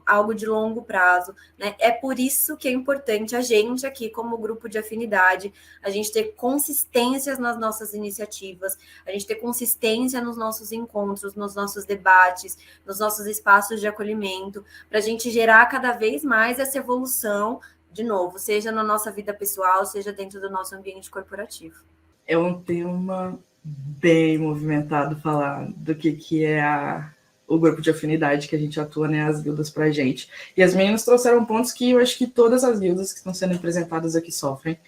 algo de longo prazo, né? É por isso que é importante a gente aqui, como grupo de afinidade, a gente ter consistências nas nossas iniciativas, a gente ter consistência nos nossos encontros, nos nossos debates, nos nossos espaços de acolhimento, para a gente gerar cada vez mais essa evolução, de novo, seja na nossa vida pessoal, seja dentro do nosso ambiente corporativo. É um tema bem movimentado falar do que é o grupo de afinidade que a gente atua, né, as guildas para a gente. E as meninas trouxeram pontos que eu acho que todas as guildas que estão sendo apresentadas aqui sofrem,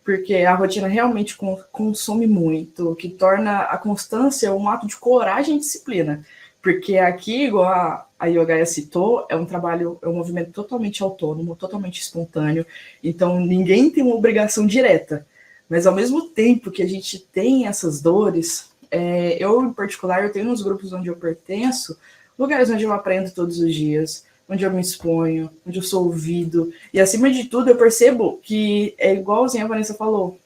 porque a rotina realmente consome muito, que torna a constância um ato de coragem e disciplina. Porque aqui, igual a Yogaya citou, é um movimento totalmente autônomo, totalmente espontâneo, então ninguém tem uma obrigação direta, Mas ao mesmo tempo que a gente tem essas dores, eu em particular, eu tenho nos grupos onde eu pertenço, lugares onde eu aprendo todos os dias, onde eu me exponho, onde eu sou ouvido, e acima de tudo eu percebo que é igualzinho a Vanessa falou,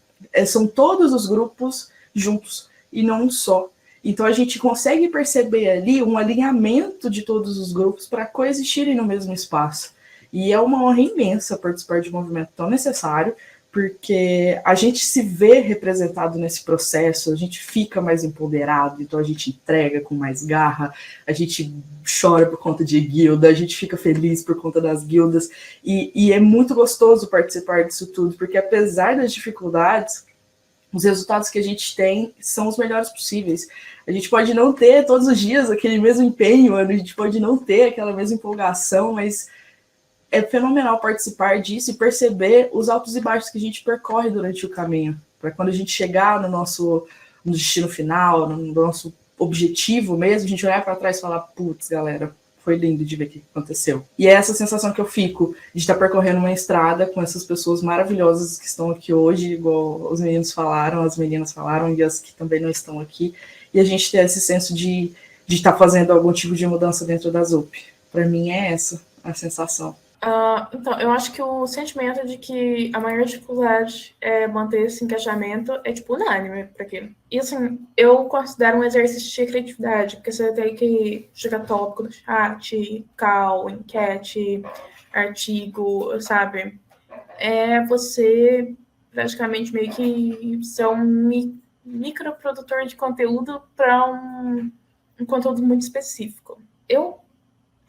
são todos os grupos juntos, e não um só. Então a gente consegue perceber ali um alinhamento de todos os grupos para coexistirem no mesmo espaço. E é uma honra imensa participar de um movimento tão necessário, porque a gente se vê representado nesse processo, a gente fica mais empoderado, então a gente entrega com mais garra, a gente chora por conta de guilda, a gente fica feliz por conta das guildas, e é muito gostoso participar disso tudo, porque apesar das dificuldades, os resultados que a gente tem são os melhores possíveis. A gente pode não ter todos os dias aquele mesmo empenho, a gente pode não ter aquela mesma empolgação, mas é fenomenal participar disso e perceber os altos e baixos que a gente percorre durante o caminho, para quando a gente chegar no destino final, no nosso objetivo mesmo, a gente olhar para trás e falar, putz, galera, foi lindo de ver o que aconteceu. E é essa sensação que eu fico de estar percorrendo uma estrada com essas pessoas maravilhosas que estão aqui hoje, igual os meninos falaram, as meninas falaram, e as que também não estão aqui, e a gente ter esse senso de estar fazendo algum tipo de mudança dentro da ZUP. Para mim é essa a sensação. Então, eu acho que o sentimento de que a maior dificuldade é manter esse engajamento é, tipo, unânime para aquilo. E, assim, eu considero um exercício de criatividade, porque você tem que jogar tópico no chat, call, enquete, artigo, sabe? É você praticamente meio que ser um microprodutor de conteúdo para um conteúdo muito específico. Eu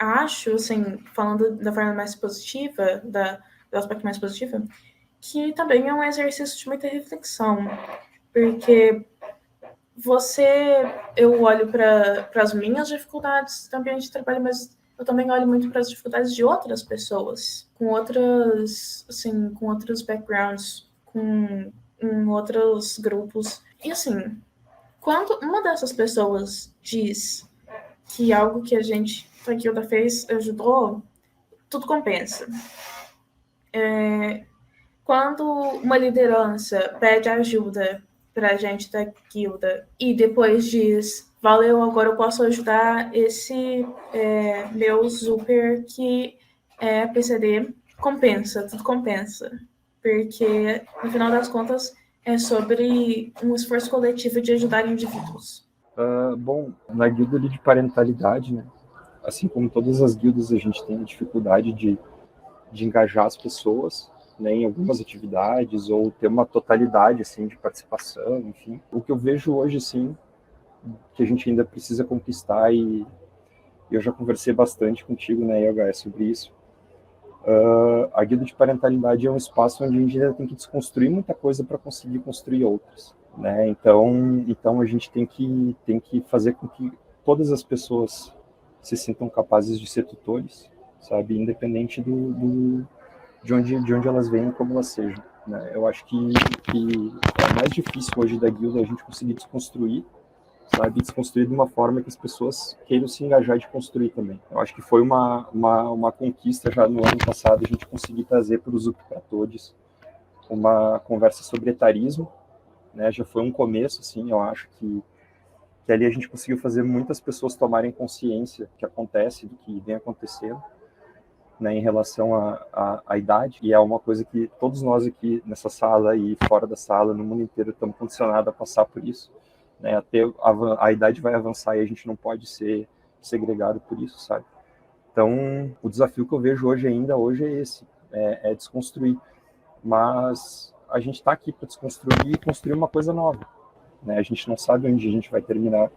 acho, assim, falando da forma mais positiva, do aspecto mais positivo, que também é um exercício de muita reflexão, porque eu olho para as minhas dificuldades também de trabalho, mas eu também olho muito para as dificuldades de outras pessoas, com outros backgrounds, com outros grupos. E, assim, quando uma dessas pessoas diz que algo que a guilda fez ajudou, tudo compensa. Quando uma liderança pede ajuda para a gente da guilda e depois diz, valeu, agora eu posso ajudar esse meu super que é PCD, tudo compensa. Porque, no final das contas, é sobre um esforço coletivo de ajudar indivíduos. Bom, na guilda de parentalidade, né? Assim como todas as guildas, a gente tem dificuldade de engajar as pessoas, né, em algumas atividades, ou ter uma totalidade, assim, de participação, enfim. O que eu vejo hoje, assim, que a gente ainda precisa conquistar, e eu já conversei bastante contigo, né, Yoga, sobre isso. A guilda de parentalidade é um espaço onde a gente ainda tem que desconstruir muita coisa para conseguir construir outras, né? Então a gente tem que fazer com que todas as pessoas se sintam capazes de ser tutores, sabe, independente de onde elas venham, como elas sejam, né? Eu acho que é mais difícil hoje da guilda a gente conseguir desconstruir, sabe, desconstruir de uma forma que as pessoas queiram se engajar de construir também. Eu acho que foi uma conquista já no ano passado a gente conseguir trazer para o ZUP para Todos uma conversa sobre etarismo, né? Já foi um começo, assim, eu acho que ali a gente conseguiu fazer muitas pessoas tomarem consciência do que acontece, do que vem acontecendo, né, em relação à idade, e é uma coisa que todos nós aqui nessa sala e fora da sala, no mundo inteiro, estamos condicionados a passar por isso, né, até a idade vai avançar e a gente não pode ser segregado por isso, sabe? Então, o desafio que eu vejo hoje é esse, é desconstruir, mas a gente está aqui para desconstruir e construir uma coisa nova, né? A gente não sabe onde a gente vai terminar,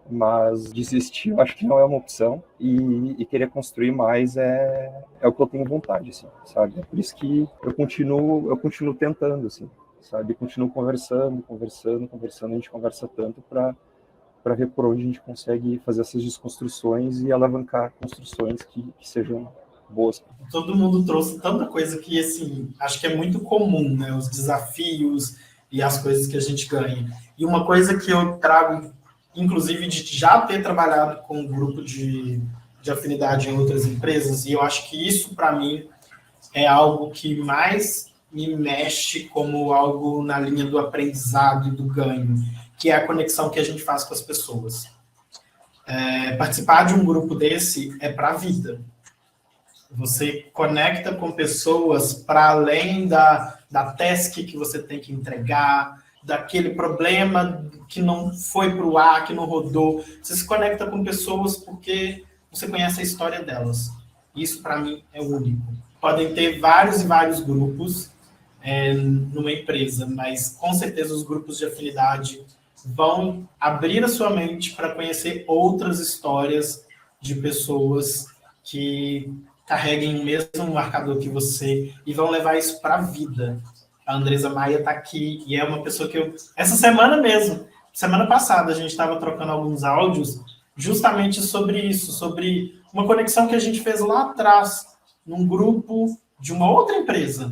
mas desistir eu acho que não é uma opção, e querer construir mais é o que eu tenho vontade, assim, sabe? É por isso que eu continuo tentando, assim, sabe? Continuo conversando, a gente conversa tanto para ver por onde a gente consegue fazer essas desconstruções e alavancar construções que sejam boas. Todo mundo trouxe tanta coisa que, assim, acho que é muito comum, né? Os desafios e as coisas que a gente ganha. E uma coisa que eu trago, inclusive, de já ter trabalhado com um grupo de afinidade em outras empresas, e eu acho que isso, para mim, é algo que mais me mexe como algo na linha do aprendizado e do ganho, que é a conexão que a gente faz com as pessoas. Participar de um grupo desse é para a vida. Você conecta com pessoas para além da task que você tem que entregar, daquele problema que não foi para o ar, que não rodou. Você se conecta com pessoas porque você conhece a história delas. Isso, para mim, é único. Podem ter vários e vários grupos numa empresa, mas, com certeza, os grupos de afinidade vão abrir a sua mente para conhecer outras histórias de pessoas que carreguem o mesmo marcador que você e vão levar isso para a vida. A Andresa Maia está aqui e é uma pessoa que essa semana mesmo, semana passada, a gente estava trocando alguns áudios justamente sobre isso, sobre uma conexão que a gente fez lá atrás, num grupo de uma outra empresa.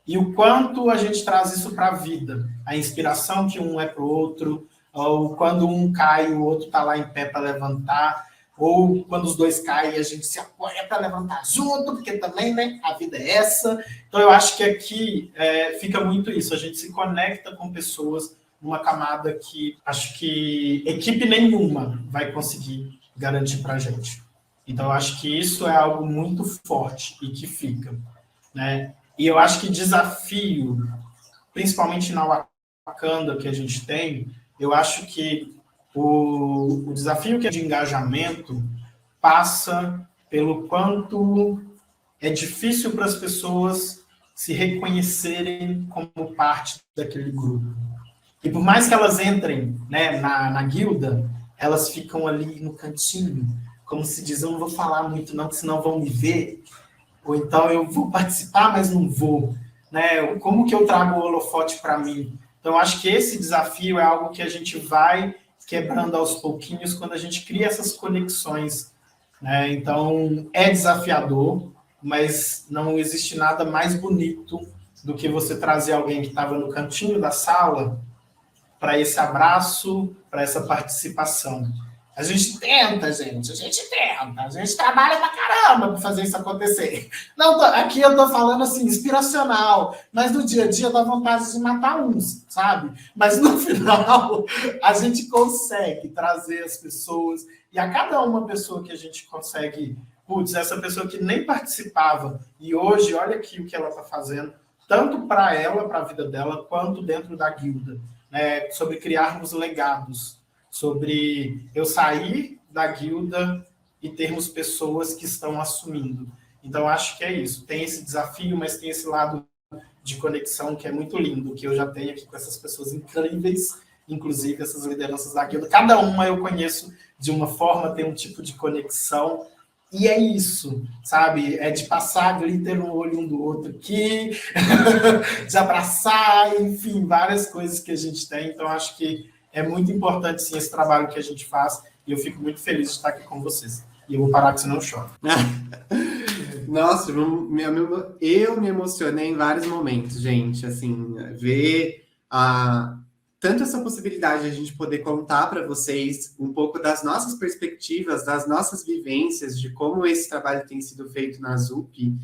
E o quanto a gente traz isso para a vida. A inspiração que um é para o outro, ou quando um cai, o outro está lá em pé para levantar, ou quando os dois caem, a gente se apoia para levantar junto, porque também, né, a vida é essa. Então, eu acho que aqui fica muito isso. A gente se conecta com pessoas numa camada que acho que equipe nenhuma vai conseguir garantir para a gente. Então, eu acho que isso é algo muito forte e que fica, né? E eu acho que desafio, principalmente na Wakanda que a gente tem, eu acho que o desafio que é de engajamento passa pelo quanto é difícil para as pessoas se reconhecerem como parte daquele grupo. E por mais que elas entrem, né, na guilda, elas ficam ali no cantinho, como se diz, eu não vou falar muito não, porque senão vão me ver, ou então eu vou participar, mas não vou. Né? Como que eu trago o holofote para mim? Então, eu acho que esse desafio é algo que a gente vai quebrando aos pouquinhos quando a gente cria essas conexões. Né? Então, é desafiador, mas não existe nada mais bonito do que você trazer alguém que estava no cantinho da sala para esse abraço, para essa participação. A gente tenta, a gente trabalha pra caramba para fazer isso acontecer. Não, aqui eu tô falando assim, inspiracional, mas no dia a dia dá vontade de matar uns, sabe? Mas no final, a gente consegue trazer as pessoas, e a cada uma pessoa que a gente consegue, essa pessoa que nem participava, e hoje, olha aqui o que ela tá fazendo, tanto para ela, para a vida dela, quanto dentro da guilda, né? Sobre criarmos legados, sobre eu sair da guilda e termos pessoas que estão assumindo. Então, acho que é isso. Tem esse desafio, mas tem esse lado de conexão que é muito lindo, que eu já tenho aqui com essas pessoas incríveis, inclusive essas lideranças da guilda. Cada uma eu conheço de uma forma, tem um tipo de conexão, e é isso, sabe? É de passar glitter no olho um do outro aqui, de abraçar, enfim, várias coisas que a gente tem. Então, acho que é muito importante, sim, esse trabalho que a gente faz, e eu fico muito feliz de estar aqui com vocês. E eu vou parar, que senão eu choro. Nossa, eu me emocionei em vários momentos, gente. Assim, ver tanto essa possibilidade de a gente poder contar para vocês um pouco das nossas perspectivas, das nossas vivências, de como esse trabalho tem sido feito na ZUP,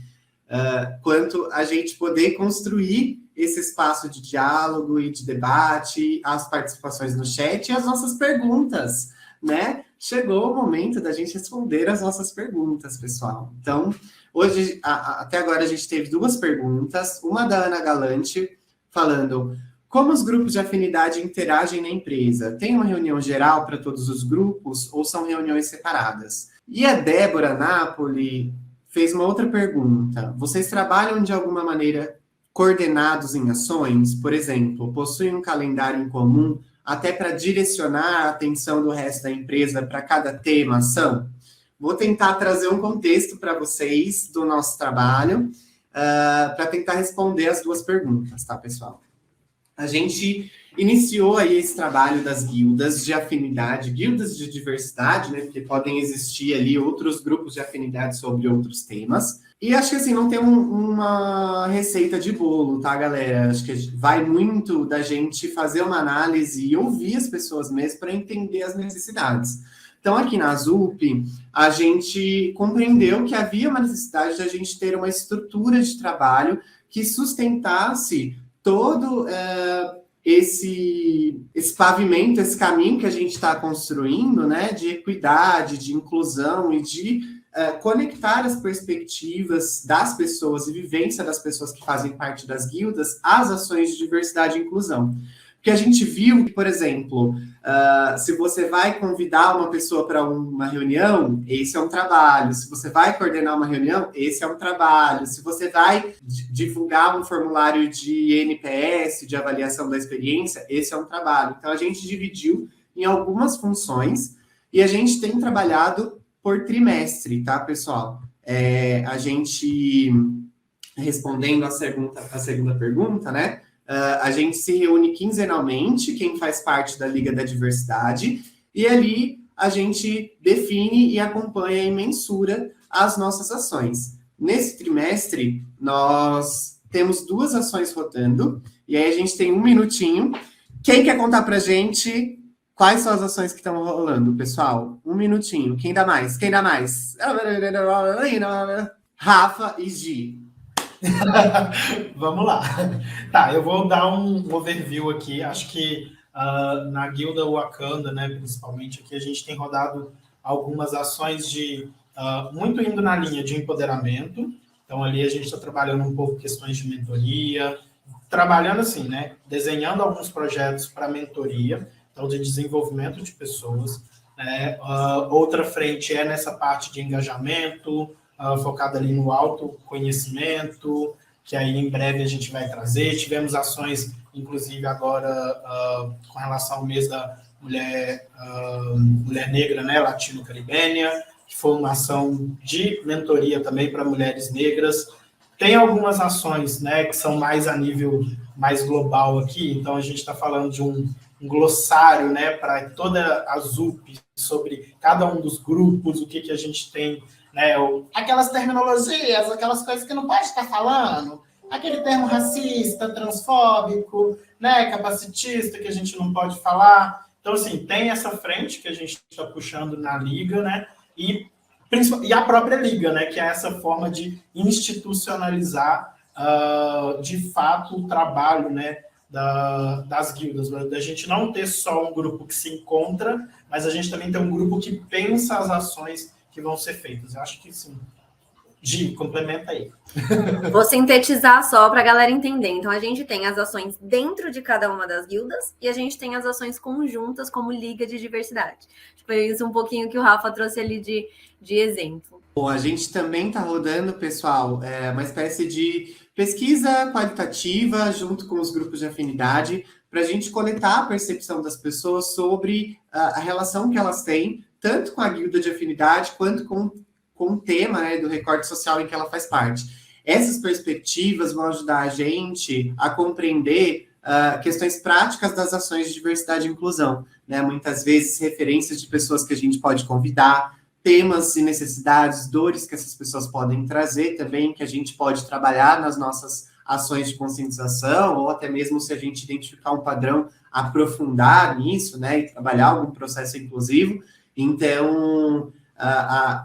quanto a gente poder construir esse espaço de diálogo e de debate, as participações no chat e as nossas perguntas, né? Chegou o momento da gente responder as nossas perguntas, pessoal. Então, hoje, até agora, a gente teve 2 perguntas. Uma da Ana Galante, falando: como os grupos de afinidade interagem na empresa? Tem uma reunião geral para todos os grupos ou são reuniões separadas? E a Débora Napoli fez uma outra pergunta. Vocês trabalham de alguma maneira coordenados em ações? Por exemplo, possuem um calendário em comum até para direcionar a atenção do resto da empresa para cada tema, ação? Vou tentar trazer um contexto para vocês do nosso trabalho, para tentar responder as 2 perguntas, tá, pessoal? A gente iniciou aí esse trabalho das guildas de afinidade, guildas de diversidade, né? Porque podem existir ali outros grupos de afinidade sobre outros temas. E acho que assim, não tem uma receita de bolo, tá, galera? Acho que vai muito da gente fazer uma análise e ouvir as pessoas mesmo para entender as necessidades. Então, aqui na ZUP, a gente compreendeu que havia uma necessidade de a gente ter uma estrutura de trabalho que sustentasse todo esse pavimento, esse caminho que a gente está construindo, né, de equidade, de inclusão e de conectar as perspectivas das pessoas e vivência das pessoas que fazem parte das guildas às ações de diversidade e inclusão. Porque a gente viu que, por exemplo, se você vai convidar uma pessoa para uma reunião, esse é um trabalho. Se você vai coordenar uma reunião, esse é um trabalho. Se você vai divulgar um formulário de NPS, de avaliação da experiência, esse é um trabalho. Então, a gente dividiu em algumas funções e a gente tem trabalhado por trimestre, tá, pessoal? A gente, respondendo a segunda pergunta, né? A gente se reúne quinzenalmente, quem faz parte da Liga da Diversidade, e ali a gente define e acompanha e mensura as nossas ações. Nesse trimestre, nós temos 2 ações rodando, e aí a gente tem 1 minutinho. Quem quer contar pra gente quais são as ações que estão rolando, pessoal? 1 minutinho. Quem dá mais? Quem dá mais? Rafa e Gi. Vamos lá. Tá, eu vou dar um overview aqui. Acho que na Guilda Wakanda, né, principalmente aqui, a gente tem rodado algumas ações de muito indo na linha de empoderamento. Então, ali a gente está trabalhando um pouco questões de mentoria, trabalhando assim, né, desenhando alguns projetos para mentoria, então de desenvolvimento de pessoas. Outra frente é nessa parte de engajamento, focada ali no autoconhecimento, que aí em breve a gente vai trazer. Tivemos ações, inclusive agora, com relação ao mês da mulher negra, né, latino-caribenha, que foi uma ação de mentoria também para mulheres negras. Tem algumas ações, né, que são mais a nível mais global aqui, então a gente está falando de um glossário, né, para toda a ZUP, sobre cada um dos grupos, o que a gente tem, né, aquelas terminologias, aquelas coisas que não pode estar falando, aquele termo racista, transfóbico, né, capacitista, que a gente não pode falar. Então, assim, tem essa frente que a gente está puxando na Liga, né, e a própria Liga, né, que é essa forma de institucionalizar, de fato, o trabalho, né, das guildas, da gente não ter só um grupo que se encontra, mas a gente também tem um grupo que pensa as ações que vão ser feitas. Eu acho que sim. Gi, complementa aí. Vou sintetizar só para a galera entender. Então, a gente tem as ações dentro de cada uma das guildas e a gente tem as ações conjuntas como Liga de Diversidade. Foi isso um pouquinho que o Rafa trouxe ali de exemplo. Bom, a gente também está rodando, pessoal, uma espécie de pesquisa qualitativa junto com os grupos de afinidade para a gente coletar a percepção das pessoas sobre a relação que elas têm, tanto com a guilda de afinidade quanto com o tema, né, do recorte social em que ela faz parte. Essas perspectivas vão ajudar a gente a compreender questões práticas das ações de diversidade e inclusão, né? Muitas vezes referências de pessoas que a gente pode convidar, temas e necessidades, dores que essas pessoas podem trazer também, que a gente pode trabalhar nas nossas ações de conscientização, ou até mesmo se a gente identificar um padrão, aprofundar nisso, né, e trabalhar algum processo inclusivo. Então,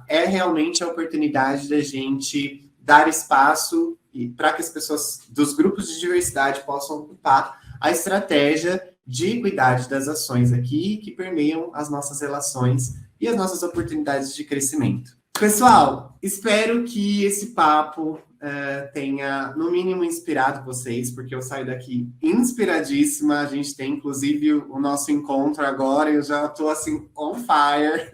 é realmente a oportunidade da gente dar espaço para que as pessoas dos grupos de diversidade possam ocupar a estratégia de equidade das ações aqui, que permeiam as nossas relações e as nossas oportunidades de crescimento. Pessoal, espero que esse papo tenha, no mínimo, inspirado vocês, porque eu saio daqui inspiradíssima. A gente tem, inclusive, o nosso encontro agora, e eu já estou, assim, on fire.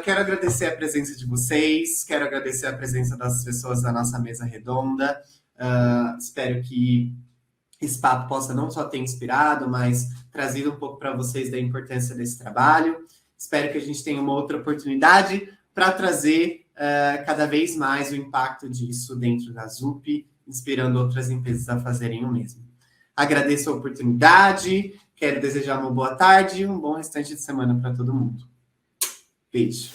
Quero agradecer a presença de vocês, quero agradecer a presença das pessoas da nossa mesa redonda. Espero que esse papo possa não só ter inspirado, mas trazido um pouco para vocês da importância desse trabalho. Espero que a gente tenha uma outra oportunidade para trazer cada vez mais o impacto disso dentro da ZUP, inspirando outras empresas a fazerem o mesmo. Agradeço a oportunidade, quero desejar uma boa tarde e um bom restante de semana para todo mundo. Beijo.